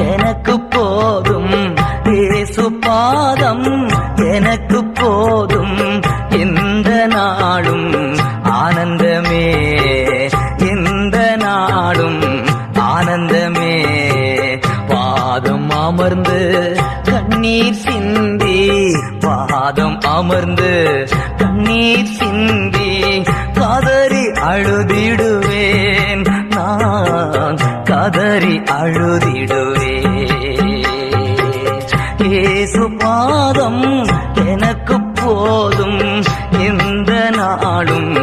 எனக்கு போதும் இயேசு பாதம் எனக்கு போதும் இந்த நாளும் ஆனந்தமே இந்த நாளும் ஆனந்தமே பாதம் அமர்ந்து கண்ணீர் சிந்தி பாதம் அமர்ந்து கண்ணீர் சிந்தி கதறி அழுதிடுவேன் நான் கதறி அழுதிடுவேன் இயேசு பாதம் எனக்கு போதும் இந்த நாளும்